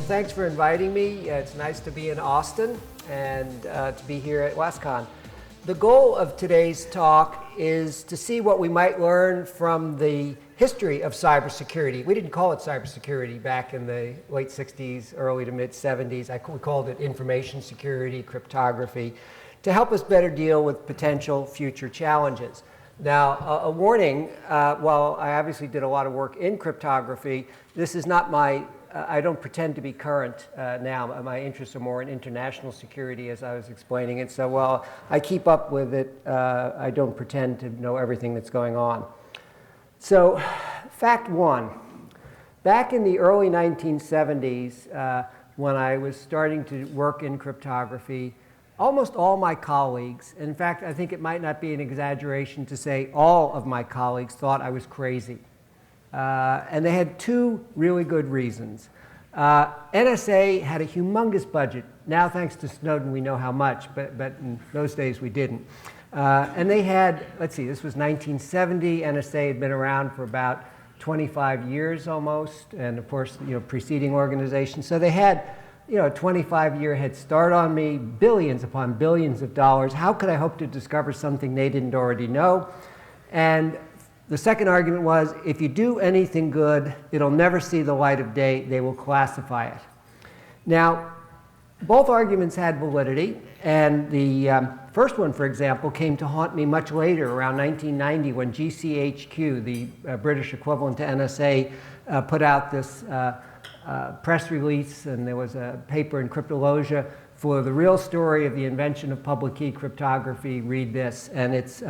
thanks for inviting me. It's nice to be in Austin and to be here at WASCON. The goal of today's talk is to see what we might learn from the history of cybersecurity. We didn't call it cybersecurity back in the late 60s, early to mid 70s. We called it information security, cryptography, to help us better deal with potential future challenges. Now, a warning, while I obviously did a lot of work in cryptography, this is not my, I don't pretend to be current now. My interests are more in international security, as I was explaining it. So while I keep up with it, I don't pretend to know everything that's going on. So, fact one, back in the early 1970s, when I was starting to work in cryptography, almost all my colleagues, in fact, I think it might not be an exaggeration to say all of my colleagues thought I was crazy. And they had two really good reasons. NSA had a humongous budget. Now, thanks to Snowden, we know how much, but in those days we didn't. And they had, let's see, this was 1970. NSA had been around for about 25 years almost, and of course, preceding organizations. So they had, a 25-year head start on me, billions upon billions of dollars. How could I hope to discover something they didn't already know? And the second argument was, if you do anything good, it'll never see the light of day. They will classify it. Now, both arguments had validity, and the first one, for example, came to haunt me much later, around 1990, when GCHQ, the British equivalent to NSA, put out this press release, and there was a paper in Cryptologia for the real story of the invention of public key cryptography. Read this, and it's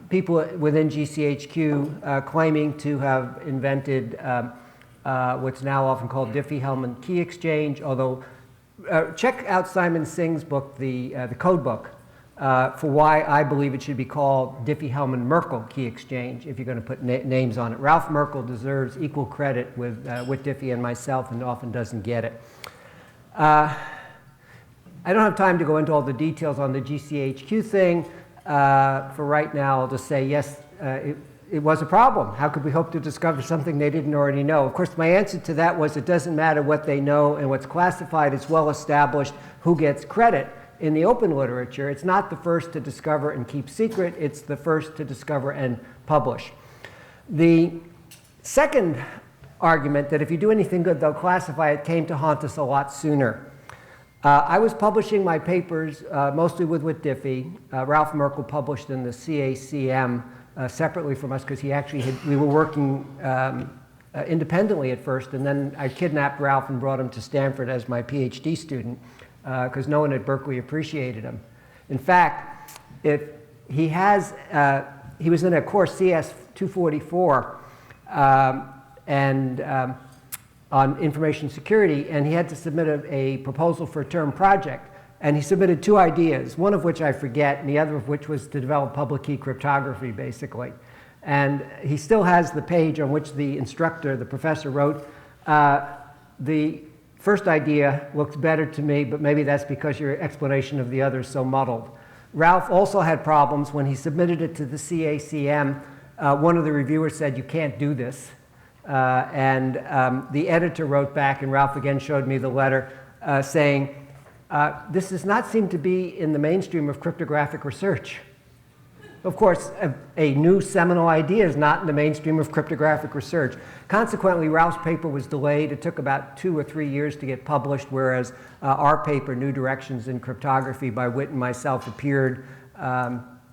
people within GCHQ claiming to have invented what's now often called Diffie-Hellman key exchange, although check out Simon Singh's book, the code book, for why I believe it should be called Diffie-Hellman Merkle key exchange, if you're going to put names on it. Ralph Merkle deserves equal credit with Whit Diffie and myself, and often doesn't get it. I don't have time to go into all the details on the GCHQ thing. For right now, I'll just say, yes, it was a problem. How could we hope to discover something they didn't already know? Of course, my answer to that was it doesn't matter what they know, and what's classified is well established who gets credit. In the open literature, it's not the first to discover and keep secret, it's the first to discover and publish. The second argument, that if you do anything good, they'll classify it, came to haunt us a lot sooner. I was publishing my papers mostly with Whit Diffie. Ralph Merkle published in the CACM separately from us, because we were working independently at first, and then I kidnapped Ralph and brought him to Stanford as my PhD student, because no one at Berkeley appreciated him. In fact, he was in a course CS 244 on information security, and he had to submit a proposal for a term project. And he submitted two ideas, one of which I forget, and the other of which was to develop public key cryptography, basically. And he still has the page on which the instructor, the professor, wrote, the first idea looks better to me, but maybe that's because your explanation of the other is so muddled. Ralph also had problems when he submitted it to the CACM. One of the reviewers said, you can't do this. And the editor wrote back, and Ralph again showed me the letter, saying, this does not seem to be in the mainstream of cryptographic research. Of course, a new seminal idea is not in the mainstream of cryptographic research. Consequently, Ralph's paper was delayed. It took about 2 or 3 years to get published, whereas our paper, New Directions in Cryptography by Whit and myself, appeared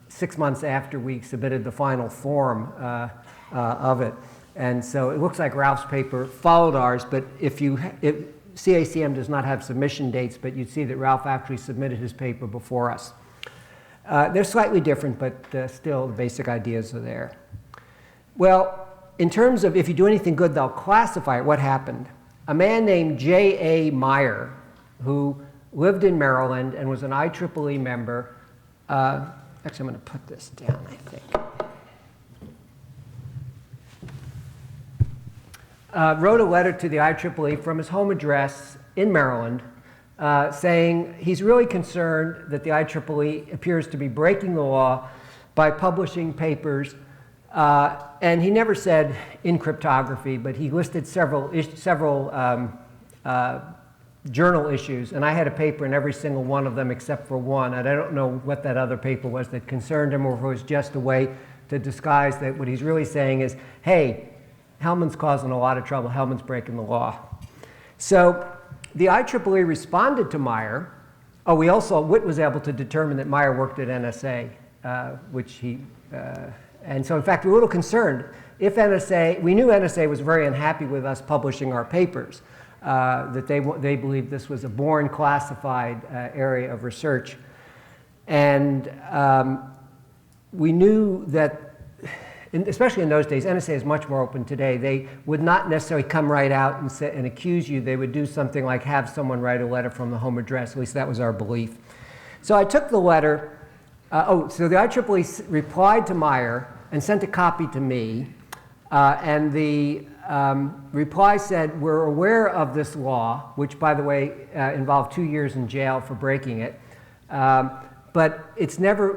6 months after we submitted the final form of it. And so it looks like Ralph's paper followed ours, but CACM does not have submission dates, but you'd see that Ralph actually submitted his paper before us. They're slightly different, but still the basic ideas are there. Well, in terms of if you do anything good, they'll classify it, what happened? A man named J.A. Meyer, who lived in Maryland and was an IEEE member, actually I'm going to put this down, I think. Wrote a letter to the IEEE from his home address in Maryland, saying he's really concerned that the IEEE appears to be breaking the law by publishing papers, and he never said in cryptography, but he listed several journal issues, and I had a paper in every single one of them except for one, and I don't know what that other paper was that concerned him, or if it was just a way to disguise that what he's really saying is, hey, Hellman's causing a lot of trouble, Hellman's breaking the law. So the IEEE responded to Meyer. Oh, Whit was able to determine that Meyer worked at NSA, and so in fact we were a little concerned. If NSA, we knew NSA was very unhappy with us publishing our papers, that they believed this was a born classified area of research. And we knew that, especially in those days, NSA is much more open today. They would not necessarily come right out and accuse you. They would do something like have someone write a letter from the home address. At least that was our belief. So I took the letter. So the IEEE replied to Meyer and sent a copy to me. And the reply said, we're aware of this law, which, by the way, involved 2 years in jail for breaking it. But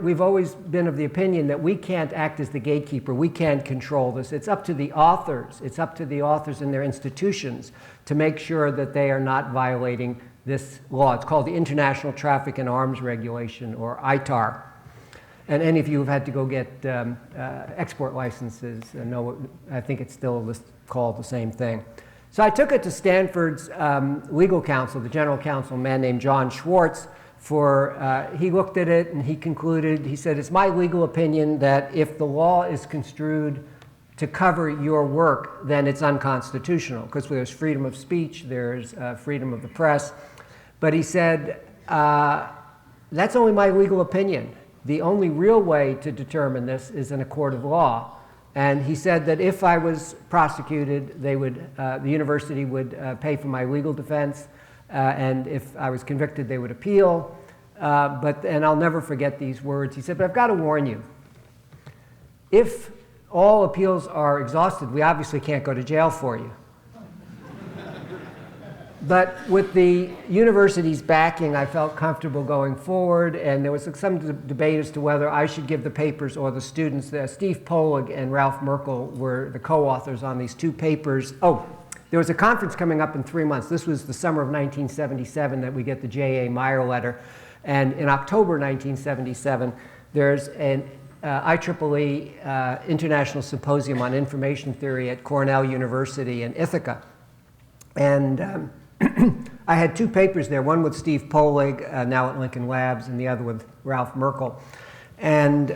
we've always been of the opinion that we can't act as the gatekeeper. We can't control this. It's up to the authors. It's up to the authors and their institutions to make sure that they are not violating this law. It's called the International Traffic in Arms Regulation, or ITAR. And any of you who've had to go get export licenses know, I think it's still called the same thing. So I took it to Stanford's legal counsel, the general counsel, a man named John Schwartz. He looked at it and he concluded, he said, it's my legal opinion that if the law is construed to cover your work, then it's unconstitutional, because there's freedom of speech, there's freedom of the press. But he said, that's only my legal opinion. The only real way to determine this is in a court of law. And he said that if I was prosecuted, the university would pay for my legal defense. And if I was convicted, they would appeal. And I'll never forget these words. He said, but I've got to warn you. If all appeals are exhausted, we obviously can't go to jail for you. But with the university's backing, I felt comfortable going forward, and there was some debate as to whether I should give the papers or the students. Steve Polig and Ralph Merkle were the co-authors on these two papers. Oh, there was a conference coming up in 3 months. This was the summer of 1977 that we get the J.A. Meyer letter. And in October 1977, there's an IEEE International Symposium on Information Theory at Cornell University in Ithaca. And I had two papers there, one with Steve Polig, now at Lincoln Labs, and the other with Ralph Merkle. And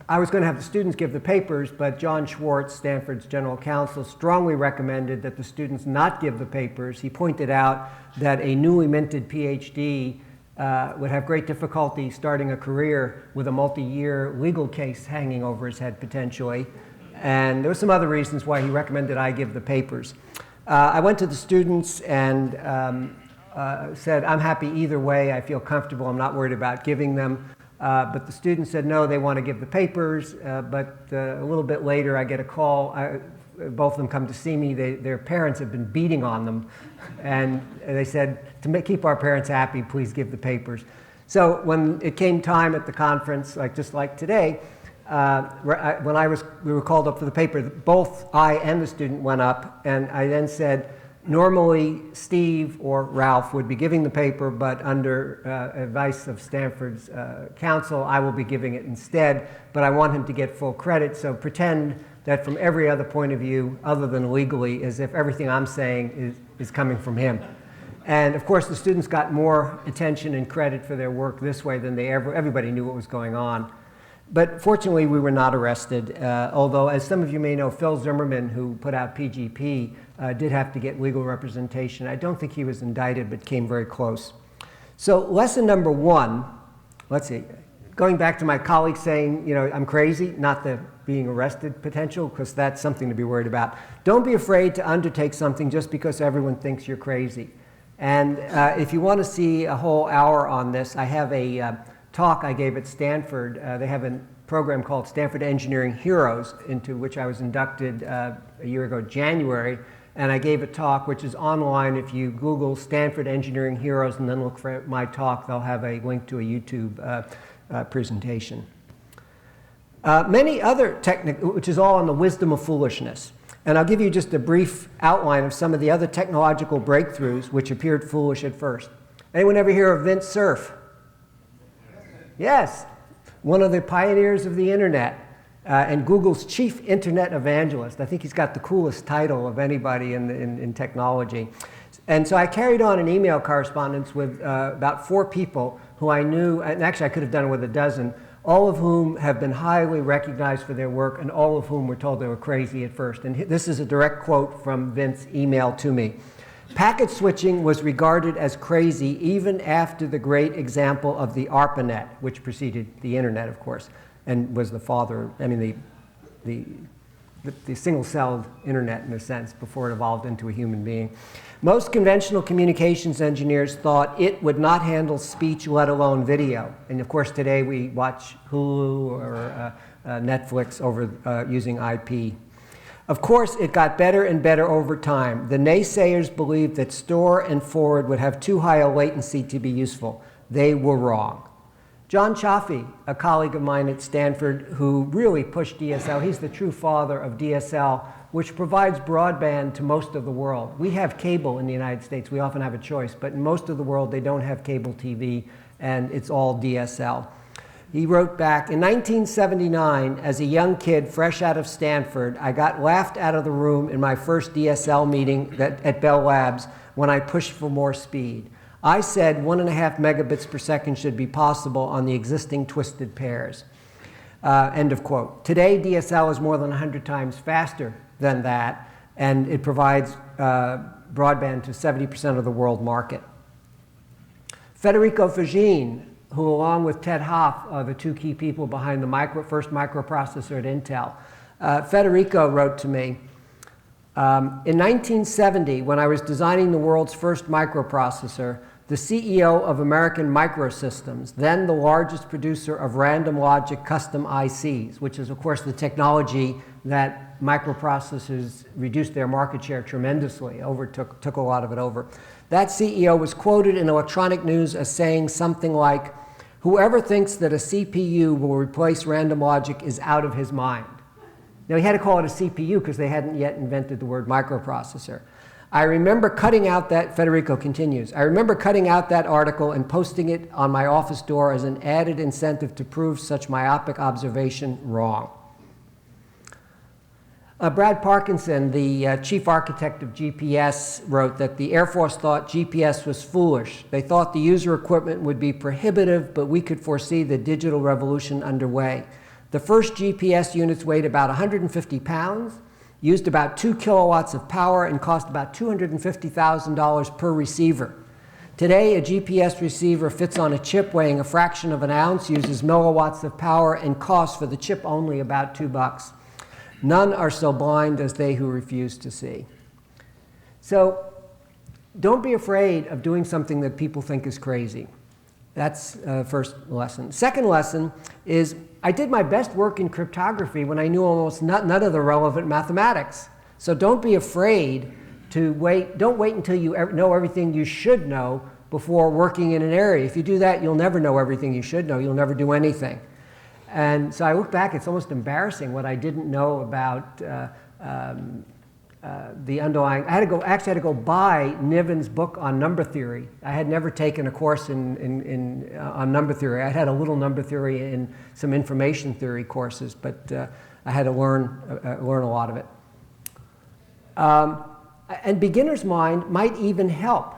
I was going to have the students give the papers, but John Schwartz, Stanford's general counsel, strongly recommended that the students not give the papers. He pointed out that a newly minted PhD would have great difficulty starting a career with a multi-year legal case hanging over his head, potentially. And there were some other reasons why he recommended I give the papers. I went to the students and said, I'm happy either way. I feel comfortable. I'm not worried about giving them. But the students said, no, they want to give the papers. But a little bit later, I get a call. Both of them come to see me. Their parents have been beating on them. And they said, to keep our parents happy, please give the papers. So when it came time at the conference, just like today, when we were called up for the paper, both I and the student went up, and I then said, normally Steve or Ralph would be giving the paper, but under advice of Stanford's counsel, I will be giving it instead, but I want him to get full credit, so pretend that from every other point of view, other than legally, as if everything I'm saying is coming from him. And of course, the students got more attention and credit for their work this way than everybody knew what was going on. But fortunately, we were not arrested, although, as some of you may know, Phil Zimmerman, who put out PGP, did have to get legal representation. I don't think he was indicted, but came very close. So lesson number one, let's see, going back to my colleague saying, I'm crazy, not the being arrested potential, because that's something to be worried about. Don't be afraid to undertake something just because everyone thinks you're crazy. And if you want to see a whole hour on this, I have a talk I gave at Stanford. They have a program called Stanford Engineering Heroes, into which I was inducted a year ago, January, and I gave a talk which is online. If you Google Stanford Engineering Heroes and then look for my talk, they'll have a link to a YouTube presentation. Many other techniques, which is all on the wisdom of foolishness. And I'll give you just a brief outline of some of the other technological breakthroughs which appeared foolish at first. Anyone ever hear of Vint Cerf? Yes, one of the pioneers of the internet and Google's chief internet evangelist. I think he's got the coolest title of anybody in technology. And so I carried on an email correspondence with about 4 people who I knew, and actually I could have done it with a dozen, all of whom have been highly recognized for their work, and all of whom were told they were crazy at first. And this is a direct quote from Vint's email to me. Packet switching was regarded as crazy even after the great example of the ARPANET, which preceded the internet, of course, and was the father, I mean, the single-celled internet, in a sense, before it evolved into a human being. Most conventional communications engineers thought it would not handle speech, let alone video. And of course, today we watch Hulu or Netflix over using IP. Of course, it got better and better over time. The naysayers believed that store and forward would have too high a latency to be useful. They were wrong. John Chaffee, a colleague of mine at Stanford who really pushed DSL, he's the true father of DSL, which provides broadband to most of the world. We have cable in the United States. We often have a choice, but in most of the world they don't have cable TV, and it's all DSL. He wrote back, in 1979, as a young kid fresh out of Stanford, I got laughed out of the room in my first DSL meeting at Bell Labs when I pushed for more speed. I said 1.5 megabits per second should be possible on the existing twisted pairs. End of quote. Today, DSL is more than 100 times faster than that, and it provides broadband to 70% of the world market. Federico Fagin, who along with Ted Hoff are the 2 key people behind the first microprocessor at Intel. Federico wrote to me, in 1970, when I was designing the world's first microprocessor, the CEO of American Microsystems, then the largest producer of random logic custom ICs, which is of course the technology that microprocessors reduced their market share tremendously, took a lot of it over. That CEO was quoted in Electronic News as saying something like, "Whoever thinks that a CPU will replace random logic is out of his mind." Now, he had to call it a CPU because they hadn't yet invented the word microprocessor. I remember cutting out that, Federico continues, I remember cutting out that article and posting it on my office door as an added incentive to prove such myopic observation wrong. Brad Parkinson, the chief architect of GPS, wrote that the Air Force thought GPS was foolish. They thought the user equipment would be prohibitive, but we could foresee the digital revolution underway. The first GPS units weighed about 150 pounds, used about 2 kilowatts of power, and cost about $250,000 per receiver. Today, a GPS receiver fits on a chip weighing a fraction of an ounce, uses milliwatts of power, and costs for the chip only about $2. None are so blind as they who refuse to see. So don't be afraid of doing something that people think is crazy. That's first lesson. Second lesson is I did my best work in cryptography when I knew almost none of the relevant mathematics. So don't be afraid to wait. Don't wait until you know everything you should know before working in an area. If you do that, you'll never know everything you should know. You'll never do anything. And so I look back, it's almost embarrassing what I didn't know about the underlying. I actually had to go buy Niven's book on number theory. I had never taken a course on number theory. I had a little number theory in some information theory courses, but I had to learn a lot of it. And beginner's mind might even help.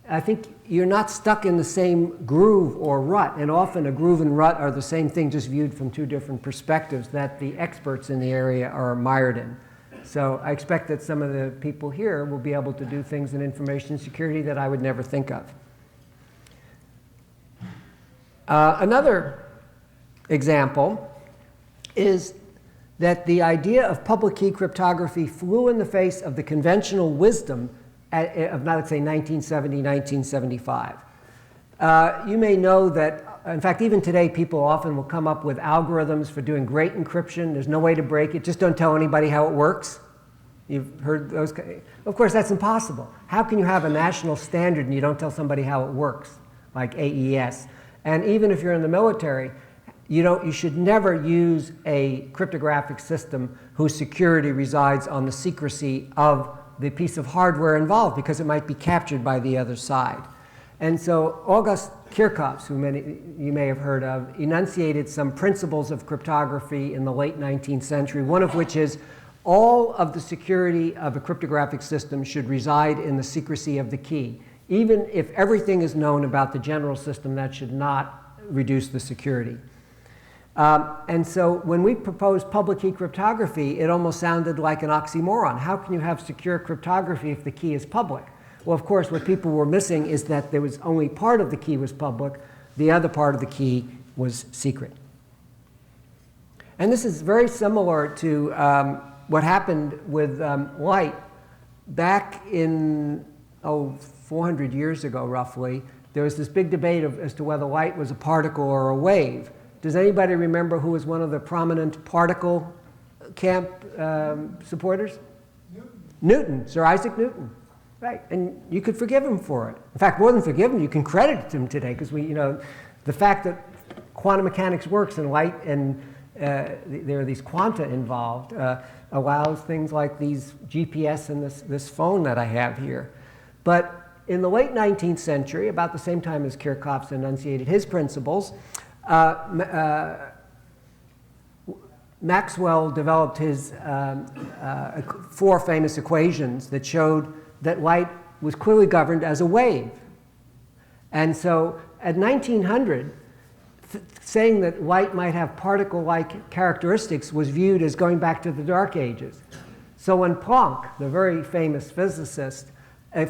I think you're not stuck in the same groove or rut, and often a groove and rut are the same thing, just viewed from 2 different perspectives that the experts in the area are mired in. So I expect that some of the people here will be able to do things in information security that I would never think of. Another example is that the idea of public key cryptography flew in the face of the conventional wisdom of, let's say, 1970, 1975. You may know that, in fact, even today, people often will come up with algorithms for doing great encryption. There's no way to break it. Just don't tell anybody how it works. You've heard those. Of course, that's impossible. How can you have a national standard and you don't tell somebody how it works, like AES? And even if you're in the military, you should never use a cryptographic system whose security resides on the secrecy of the piece of hardware involved, because it might be captured by the other side. And so August Kirchhoff, who you may have heard of, enunciated some principles of cryptography in the late 19th century, one of which is all of the security of a cryptographic system should reside in the secrecy of the key. Even if everything is known about the general system, that should not reduce the security. And so when we proposed public key cryptography, it almost sounded like an oxymoron. How can you have secure cryptography if the key is public? Well, of course, what people were missing is that there was only part of the key was public, the other part of the key was secret. And this is very similar to what happened with light. Back in, 400 years ago, roughly, there was this big debate as to whether light was a particle or a wave. Does anybody remember who was one of the prominent particle camp supporters? Newton, Sir Isaac Newton. Right, and you could forgive him for it. In fact, more than forgive him, you can credit him today, because the fact that quantum mechanics works in light and there are these quanta involved allows things like these GPS and this phone that I have here. But in the late 19th century, about the same time as Kirchhoff enunciated his principles, Maxwell developed his 4 famous equations that showed that light was clearly governed as a wave. And so at 1900, saying that light might have particle-like characteristics was viewed as going back to the Dark Ages. So when Planck, the very famous physicist,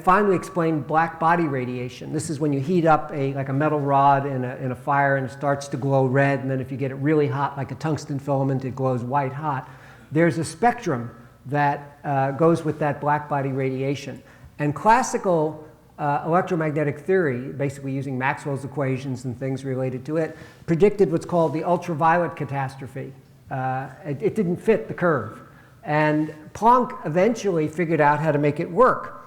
finally explained black body radiation. This is when you heat up like a metal rod in a fire and it starts to glow red, and then if you get it really hot, like a tungsten filament, it glows white hot. There's a spectrum that goes with that black body radiation. And classical electromagnetic theory, basically using Maxwell's equations and things related to it, predicted what's called the ultraviolet catastrophe. It didn't fit the curve. And Planck eventually figured out how to make it work.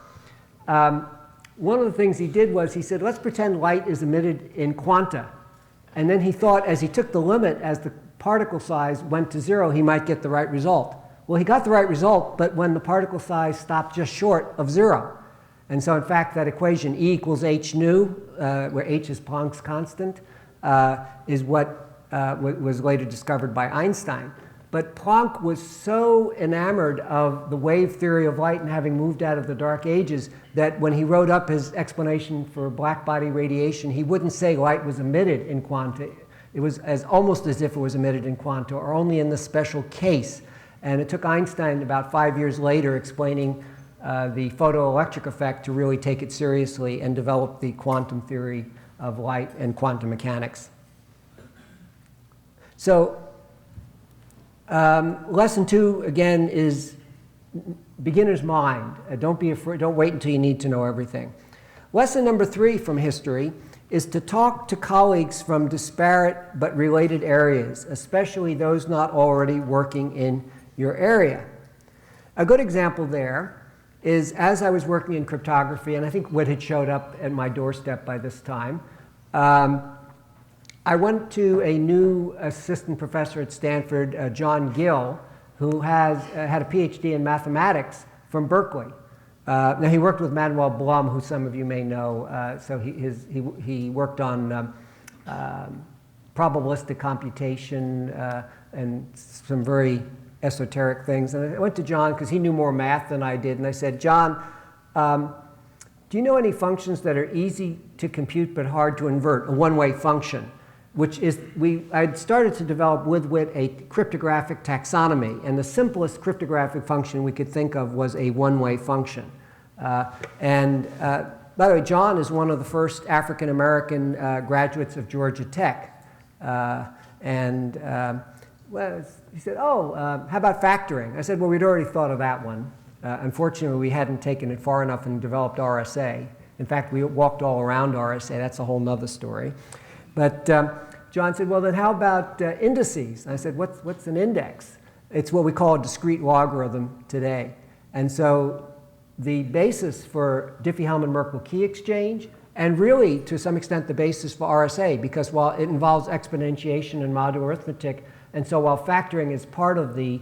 One of the things he did was he said, let's pretend light is emitted in quanta. And then he thought, as he took the limit, as the particle size went to 0, he might get the right result. Well, he got the right result, but when the particle size stopped just short of 0. And so, in fact, that equation E equals h nu, where h is Planck's constant, is what was later discovered by Einstein. But Planck was so enamored of the wave theory of light and having moved out of the Dark Ages that when he wrote up his explanation for black body radiation, he wouldn't say light was emitted in quanta. It was almost as if it was emitted in quanta, or only in this special case. And it took Einstein about 5 years later explaining the photoelectric effect to really take it seriously and develop the quantum theory of light and quantum mechanics. So lesson 2, again, is beginner's mind. Don't be afraid. Don't wait until you need to know everything. Lesson number 3 from history is to talk to colleagues from disparate but related areas, especially those not already working in your area. A good example there is, as I was working in cryptography, and I think Whit had showed up at my doorstep by this time, I went to a new assistant professor at Stanford, John Gill, who had a PhD in mathematics from Berkeley. Now, he worked with Manuel Blum, who some of you may know. So he worked on probabilistic computation and some very esoteric things. And I went to John because he knew more math than I did. And I said, John, do you know any functions that are easy to compute but hard to invert? A one-way function, which is, I'd started to develop with Whit a cryptographic taxonomy. And the simplest cryptographic function we could think of was a one-way function. By the way, John is one of the first African-American graduates of Georgia Tech. Well, he said, how about factoring? I said, well, we'd already thought of that one. Unfortunately, we hadn't taken it far enough and developed RSA. In fact, we walked all around RSA. That's a whole nother story. But John said, well, then how about indices? And I said, what's an index? It's what we call a discrete logarithm today. And so the basis for Diffie-Hellman Merkle key exchange and really, to some extent, the basis for RSA, because while it involves exponentiation and modular arithmetic, and so while factoring is part of the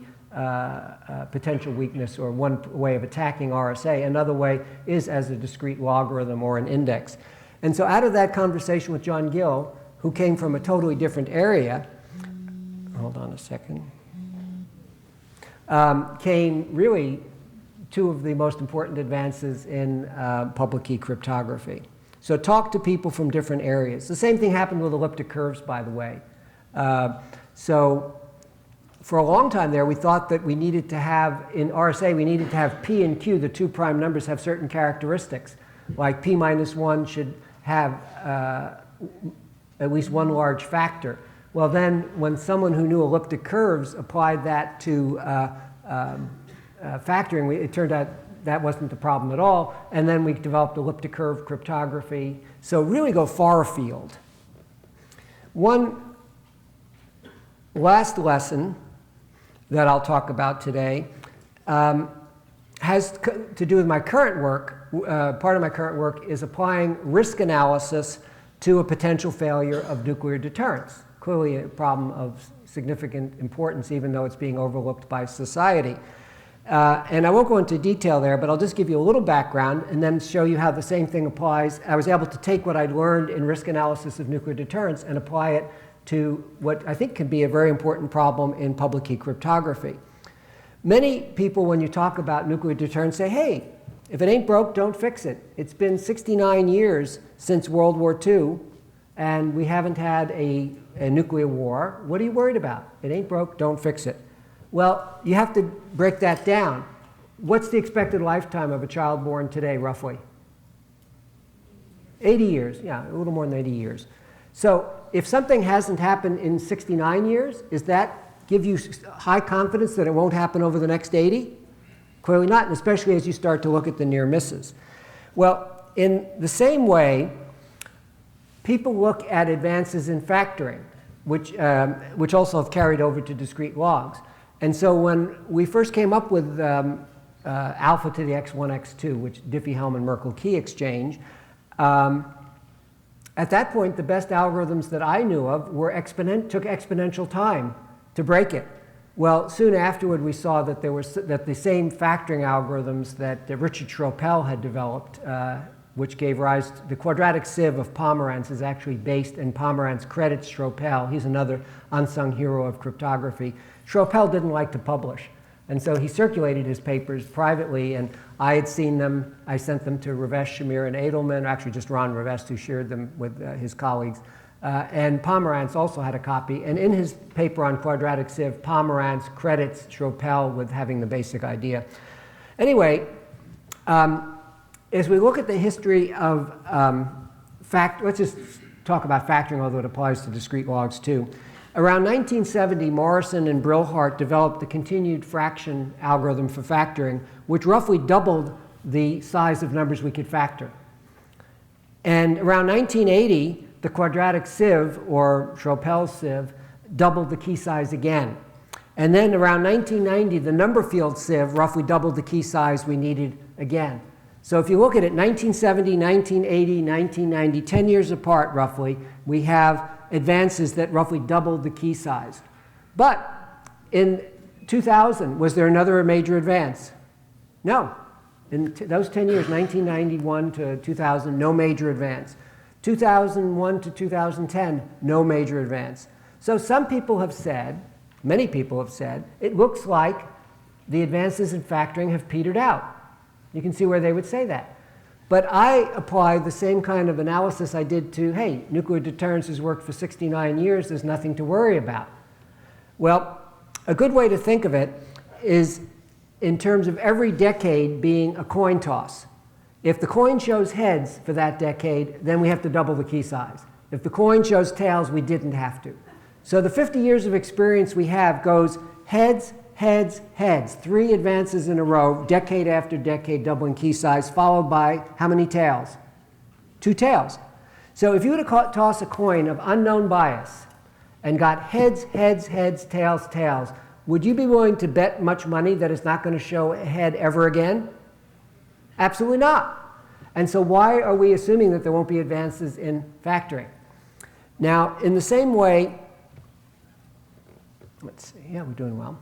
potential weakness or one way of attacking RSA, another way is as a discrete logarithm or an index. And so out of that conversation with John Gill, who came from a totally different area, hold on a second, came really two of the most important advances in public key cryptography. So talk to people from different areas. The same thing happened with elliptic curves, by the way. So for a long time there, we thought that we needed to have, in RSA, we needed to have P and Q, the two prime numbers, have certain characteristics. Like P minus 1 should have at least one large factor. Well, then when someone who knew elliptic curves applied that to factoring, it turned out that wasn't the problem at all. And then we developed elliptic curve cryptography. So really go far afield. One last lesson that I'll talk about today has to do with my current work. Part of my current work is applying risk analysis to a potential failure of nuclear deterrence. Clearly a problem of significant importance, even though it's being overlooked by society. And I won't go into detail there, but I'll just give you a little background and then show you how the same thing applies. I was able to take what I'd learned in risk analysis of nuclear deterrence and apply it to what I think can be a very important problem in public key cryptography. Many people, when you talk about nuclear deterrence, say, hey, if it ain't broke, don't fix it. It's been 69 years since World War II, and we haven't had a nuclear war. What are you worried about? It ain't broke, don't fix it. Well, you have to break that down. What's the expected lifetime of a child born today, roughly? 80 years, yeah, a little more than 80 years. So if something hasn't happened in 69 years, does that give you high confidence that it won't happen over the next 80? Clearly not, and especially as you start to look at the near misses. Well, in the same way, people look at advances in factoring, which also have carried over to discrete logs. And so when we first came up with alpha to the x1, x2, which Diffie, Hellman, Merkle key exchange, at that point, the best algorithms that I knew of took exponential time to break it. Well, soon afterward, we saw that that the same factoring algorithms that Richard Schroeppel had developed, which gave rise to the quadratic sieve of Pomerantz, is actually based, and Pomerantz credits Schroeppel. He's another unsung hero of cryptography. Schroeppel didn't like to publish, and so he circulated his papers privately, and I had seen them. I sent them to Ravesh, Shamir, and Edelman, actually just Ron Ravesh, who shared them with his colleagues. And Pomerantz also had a copy, and in his paper on quadratic sieve, Pomerantz credits Schroeppel with having the basic idea. Anyway, as we look at the history of let's just talk about factoring, although it applies to discrete logs too. Around 1970, Morrison and Brilhart developed the continued fraction algorithm for factoring, which roughly doubled the size of numbers we could factor. And around 1980, the quadratic sieve, or Schroeppel's sieve, doubled the key size again. And then around 1990, the number field sieve roughly doubled the key size we needed again. So if you look at it, 1970, 1980, 1990, 10 years apart roughly, we have advances that roughly doubled the key size. But in 2000, was there another major advance? No. In those 10 years, 1991 to 2000, no major advance. 2001 to 2010, no major advance. So some people have said, many people have said, it looks like the advances in factoring have petered out. You can see where they would say that. But I apply the same kind of analysis I did to, hey, nuclear deterrence has worked for 69 years, there's nothing to worry about. Well, a good way to think of it is in terms of every decade being a coin toss. If the coin shows heads for that decade, then we have to double the key size. If the coin shows tails, we didn't have to. So the 50 years of experience we have goes heads, heads, heads. 3 advances in a row, decade after decade, doubling key size, followed by how many tails? 2 tails. So if you were to toss a coin of unknown bias and got heads, heads, heads, tails, tails, would you be willing to bet much money that it's not going to show a head ever again? Absolutely not. And so why are we assuming that there won't be advances in factoring? Now, in the same way, let's see, yeah, we're doing well.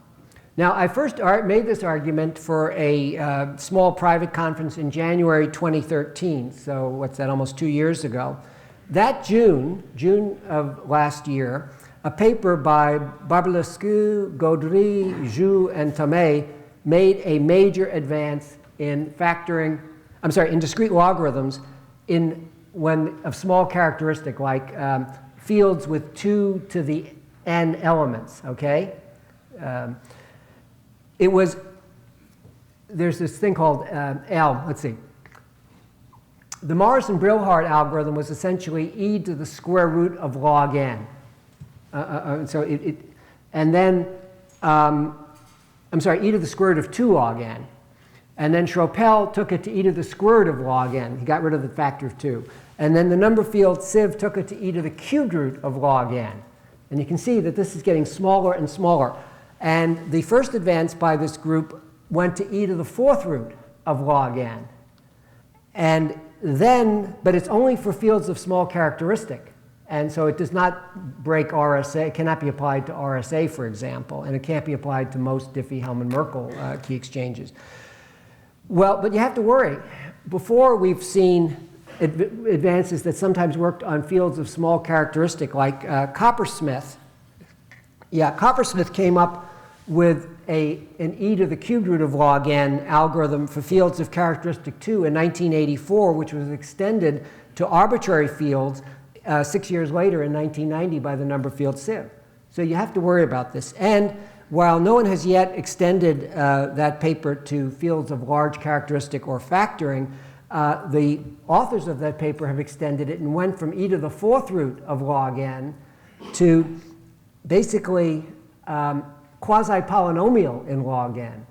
Now, I first made this argument for a small private conference in January 2013, so what's that, almost 2 years ago. That June of last year, a paper by Barbulescu, Gaudry, Zhu, and Tomei made a major advance in factoring, in discrete logarithms of small characteristic, like fields with 2 to the n elements, okay? There's this thing called let's see. The Morrison-Brilhart algorithm was essentially e to the square root of log n. E to the square root of 2 log n. And then Schropel took it to e to the square root of log n. He got rid of the factor of 2. And then the number field sieve took it to e to the cubed root of log n. And you can see that this is getting smaller and smaller. And the first advance by this group went to e to the 4th root of log n. And then, but it's only for fields of small characteristic. And so it does not break RSA. It cannot be applied to RSA, for example. And it can't be applied to most Diffie, Hellman, Merkle key exchanges. Well, but you have to worry. Before, we've seen advances that sometimes worked on fields of small characteristic, like Coppersmith. Yeah, Coppersmith came up with an e to the cubed root of log n algorithm for fields of characteristic 2 in 1984, which was extended to arbitrary fields 6 years later in 1990 by the number field sieve. So you have to worry about this. And while no one has yet extended that paper to fields of large characteristic or factoring, the authors of that paper have extended it and went from e to the 4th root of log n to basically quasi-polynomial in log n.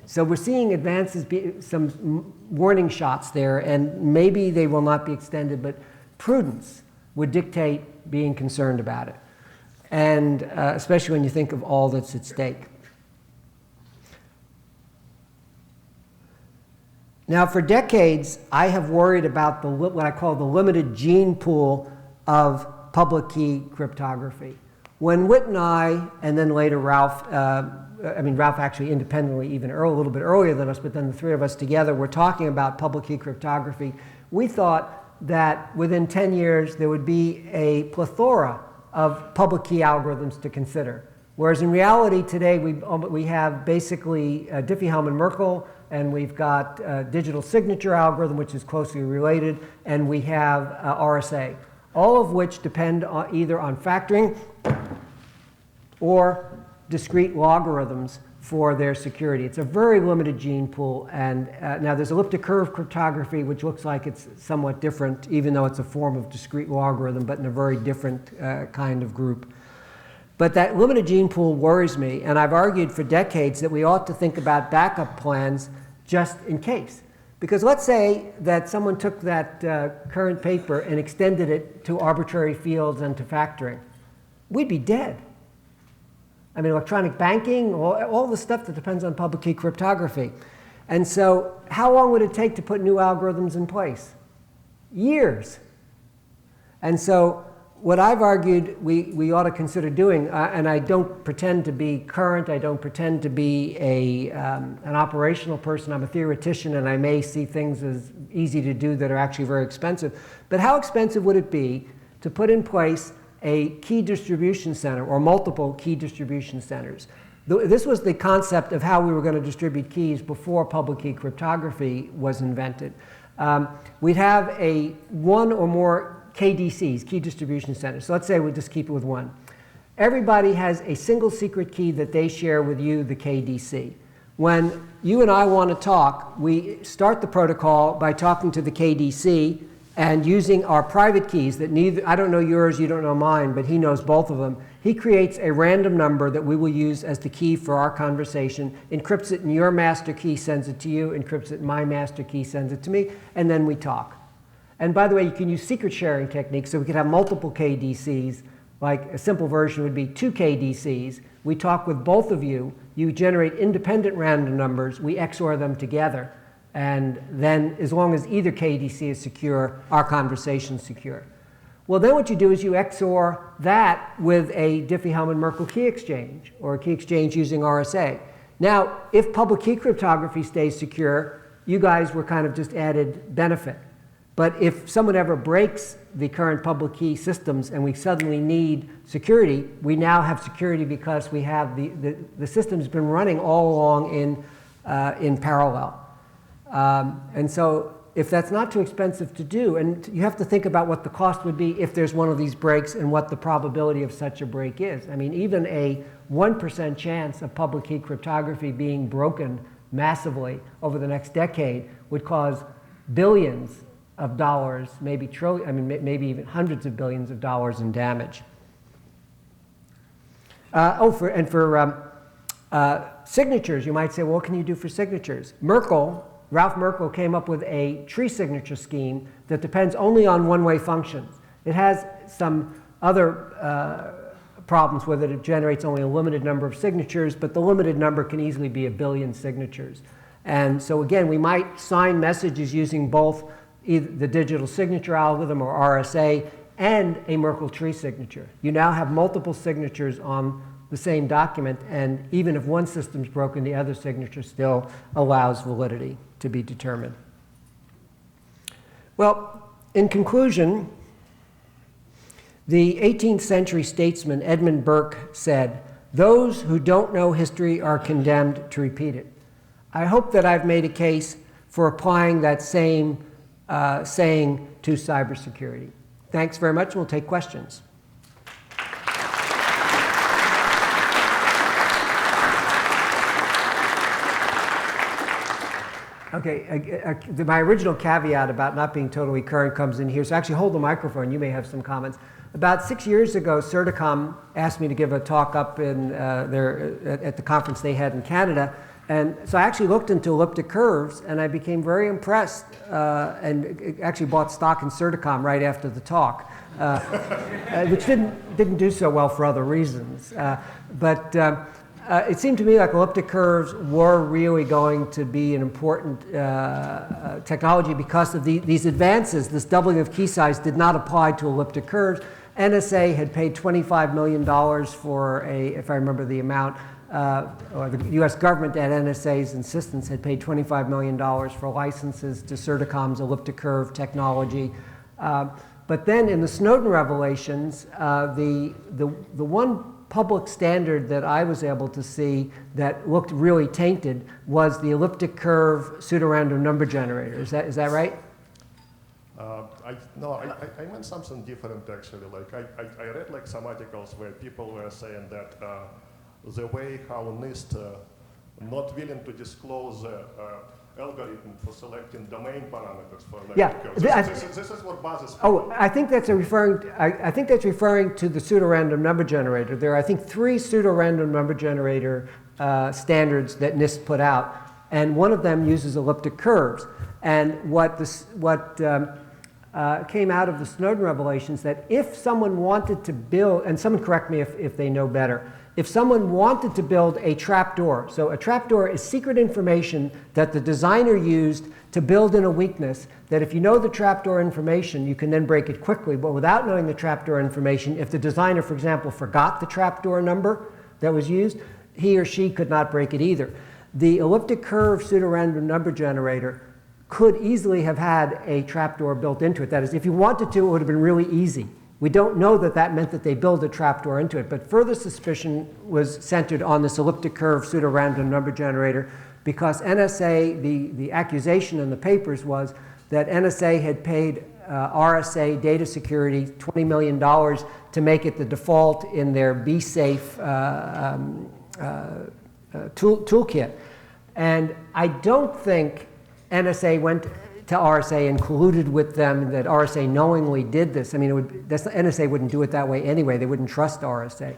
So we're seeing advances, some warning shots there, and maybe they will not be extended, but prudence would dictate being concerned about it, and especially when you think of all that's at stake. Now, for decades, I have worried about what I call the limited gene pool of public key cryptography. When Whit and I, and then later Ralph, Ralph actually independently even a little bit earlier than us, but then the three of us together were talking about public key cryptography, we thought that within 10 years there would be a plethora of public key algorithms to consider. Whereas in reality today we have basically Diffie, Hellman, Merkle, and we've got digital signature algorithm, which is closely related, and we have RSA, all of which depend either on factoring or discrete logarithms for their security. It's a very limited gene pool, and now there's elliptic curve cryptography, which looks like it's somewhat different, even though it's a form of discrete logarithm, but in a very different kind of group. But that limited gene pool worries me, and I've argued for decades that we ought to think about backup plans just in case. Because let's say that someone took that current paper and extended it to arbitrary fields and to factoring. We'd be dead. I mean, electronic banking, all the stuff that depends on public key cryptography. And so how long would it take to put new algorithms in place? Years. And so what I've argued we ought to consider doing, and I don't pretend to be current, I don't pretend to be an operational person, I'm a theoretician, and I may see things as easy to do that are actually very expensive. But how expensive would it be to put in place a key distribution center or multiple key distribution centers? This was the concept of how we were going to distribute keys before public key cryptography was invented. We'd have one or more KDCs, key distribution centers. So let's say we just keep it with one. Everybody has a single secret key that they share with you, the KDC. When you and I want to talk, we start the protocol by talking to the KDC and using our private keys that I don't know yours, you don't know mine, but he knows both of them. He creates a random number that we will use as the key for our conversation, encrypts it in your master key, sends it to you, encrypts it in my master key, sends it to me, and then we talk. And by the way, you can use secret sharing techniques, so we could have multiple KDCs. Like a simple version would be 2 KDCs. We talk with both of you. You generate independent random numbers. We XOR them together. And then as long as either KDC is secure, our conversation is secure. Well, then what you do is you XOR that with a Diffie-Hellman-Merkle key exchange, or a key exchange using RSA. Now, if public key cryptography stays secure, you guys were kind of just added benefit. But if someone ever breaks the current public key systems and we suddenly need security, we now have security because we have the system's been running all along in parallel. And so if that's not too expensive to do, and you have to think about what the cost would be if there's one of these breaks and what the probability of such a break is. I mean, even a 1% chance of public key cryptography being broken massively over the next decade would cause billions of dollars, maybe trillion, I mean, maybe even hundreds of billions of dollars in damage. For signatures, you might say, well, what can you do for signatures? Ralph Merkle came up with a tree signature scheme that depends only on one-way functions. It has some other problems with it. It generates only a limited number of signatures, but the limited number can easily be 1 billion signatures. And so again, we might sign messages using both either the digital signature algorithm or RSA and a Merkle tree signature. You now have multiple signatures on the same document, and even if one system's broken, the other signature still allows validity to be determined. Well, in conclusion, the 18th century statesman Edmund Burke said, "Those who don't know history are condemned to repeat it." I hope that I've made a case for applying that same saying to cybersecurity. Thanks very much, and we'll take questions. Okay, my original caveat about not being totally current comes in here. So actually hold the microphone, you may have some comments. About 6 years ago, Certicom asked me to give a talk up in at the conference they had in Canada. And so I actually looked into elliptic curves, and I became very impressed, and actually bought stock in Certicom right after the talk, which didn't do so well for other reasons. But it seemed to me like elliptic curves were really going to be an important technology because of these advances. This doubling of key size did not apply to elliptic curves. NSA had paid $25 million for if I remember the amount, or the US government at NSA's insistence had paid $25 million for licenses to Certicom's elliptic curve technology. But then in the Snowden revelations, the one public standard that I was able to see that looked really tainted was the elliptic curve pseudorandom number generator. Is that right? I meant something different actually. Like I read like some articles where people were saying that the way how NIST not willing to disclose algorithm for selecting domain parameters for this is what bothers people. Oh, I think that's referring to the pseudorandom number generator. There are, I think, 3 pseudorandom number generator standards that NIST put out, and one of them uses elliptic curves. And what came out of the Snowden revelations that if someone wanted to build, and someone correct me if they know better, if someone wanted to build a trapdoor, so a trapdoor is secret information that the designer used to build in a weakness, that if you know the trapdoor information, you can then break it quickly. But without knowing the trapdoor information, if the designer, for example, forgot the trapdoor number that was used, he or she could not break it either. The elliptic curve pseudorandom number generator could easily have had a trapdoor built into it. That is, if you wanted to, it would have been really easy. We don't know that that meant that they built a trapdoor into it, but further suspicion was centered on this elliptic curve pseudorandom number generator because NSA, the accusation in the papers was that NSA had paid RSA data security $20 million to make it the default in their BSafe toolkit. And I don't think NSA went to RSA and colluded with them, that RSA knowingly did this. I mean, NSA wouldn't do it that way anyway. They wouldn't trust RSA.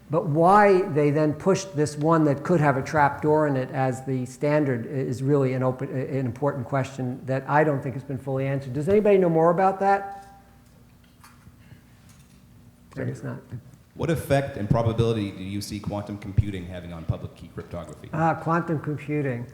But why they then pushed this one that could have a trapdoor in it as the standard is really an important question that I don't think has been fully answered. Does anybody know more about that? I guess not. What effect and probability do you see quantum computing having on public key cryptography? Quantum computing.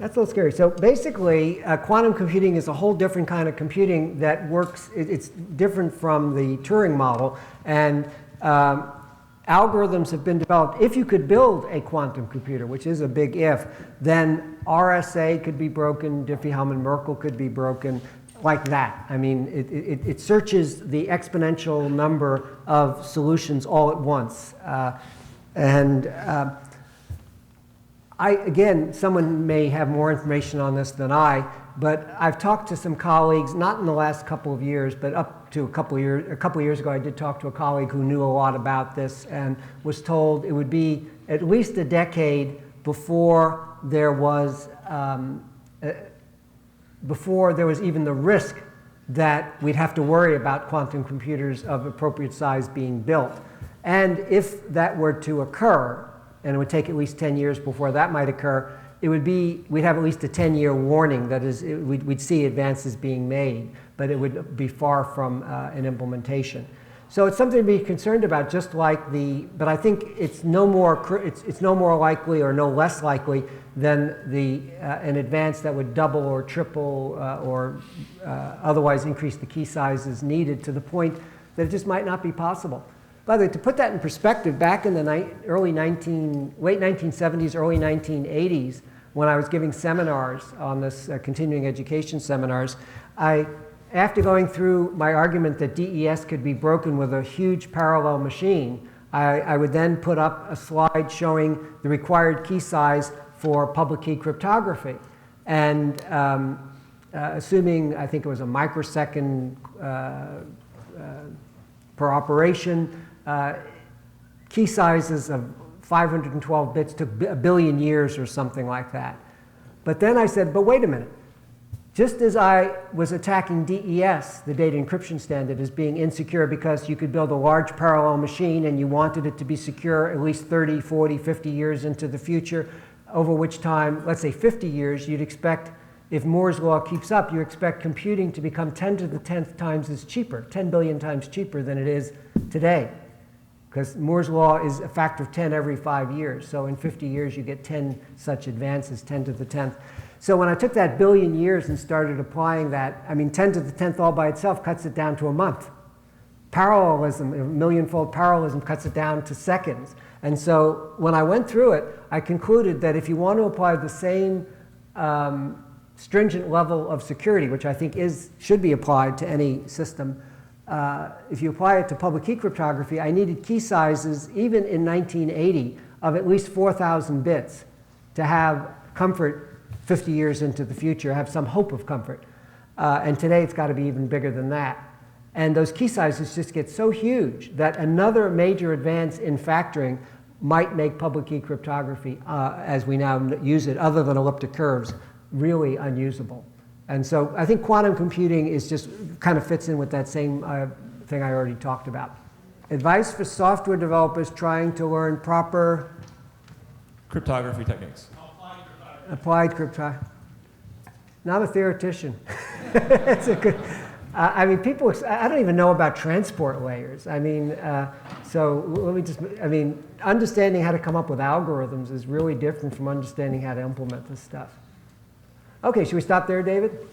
That's a little scary. So basically, quantum computing is a whole different kind of computing that works. It's different from the Turing model. And algorithms have been developed. If you could build a quantum computer, which is a big if, then RSA could be broken, Diffie, Hellman, Merkle could be broken, like that. I mean, it searches the exponential number of solutions all at once. Again, someone may have more information on this than I, but I've talked to some colleagues, not in the last couple of years, but up to a couple of years ago, I did talk to a colleague who knew a lot about this and was told it would be at least a decade before there was even the risk that we'd have to worry about quantum computers of appropriate size being built. And if that were to occur, and it would take at least 10 years before that might occur, we'd have at least a 10-year warning. That is, we'd see advances being made, but it would be far from an implementation. So it's something to be concerned about, just like but I think it's no more likely or no less likely than an advance that would double or triple or otherwise increase the key sizes needed to the point that it just might not be possible. By the way, to put that in perspective, back in the late 1970s, early 1980s, when I was giving seminars on this continuing education seminars, after going through my argument that DES could be broken with a huge parallel machine, I would then put up a slide showing the required key size for public key cryptography. And assuming, I think it was a microsecond per operation, key sizes of 512 bits took a billion years or something like that. But then I said, but wait a minute. Just as I was attacking DES, the data encryption standard, as being insecure because you could build a large parallel machine and you wanted it to be secure at least 30, 40, 50 years into the future, over which time, let's say 50 years, you'd expect, if Moore's law keeps up, you expect computing to become 10 to the 10th times as cheaper, 10 billion times cheaper than it is today. Because Moore's law is a factor of 10 every 5 years. So in 50 years, you get 10 such advances, 10 to the 10th. So when I took that billion years and started applying that, I mean, 10 to the 10th all by itself cuts it down to a month. Parallelism, a millionfold parallelism, cuts it down to seconds. And so when I went through it, I concluded that if you want to apply the same stringent level of security, which I think should be applied to any system, if you apply it to public key cryptography, I needed key sizes, even in 1980, of at least 4,000 bits to have comfort 50 years into the future, have some hope of comfort. And today it's got to be even bigger than that. And those key sizes just get so huge that another major advance in factoring might make public key cryptography, as we now use it, other than elliptic curves, really unusable. And so I think quantum computing is just kind of fits in with that same thing I already talked about. Advice for software developers trying to learn proper cryptography techniques. Applied cryptography. Now I'm a theoretician. It's a good. I mean, people. I don't even know about transport layers. I mean, so let me just. I mean, understanding how to come up with algorithms is really different from understanding how to implement this stuff. Okay, should we stop there, David?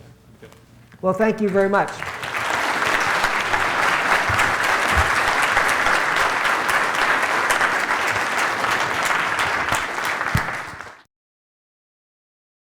Well, thank you very much.